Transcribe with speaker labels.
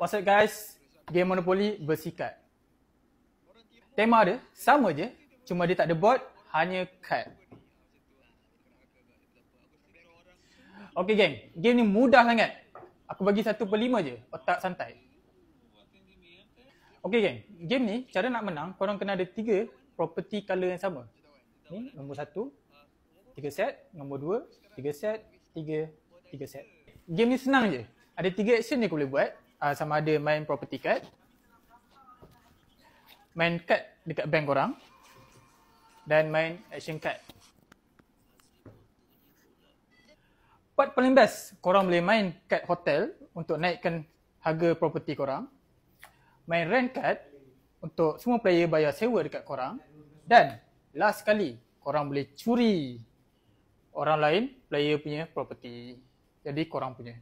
Speaker 1: What's up guys? Game Monopoly bersikat. Tema dia sama je, cuma dia tak ada board, hanya kad. Okay geng, game ni mudah sangat. Aku bagi 1/5 je, otak santai. Okay geng, game ni cara nak menang, korang kena ada 3 property colour yang sama. Ni nombor 1, 3 set, nombor 2, 3 set, 3 set. Game ni senang je. Ada 3 action je kau boleh buat. Sama ada main property card, main card dekat bank korang, dan main action card. Part paling best, korang boleh main card hotel untuk naikkan harga property korang, main rent card untuk semua player bayar sewa dekat korang, dan last sekali, korang boleh curi orang lain player punya property. Jadi korang punya.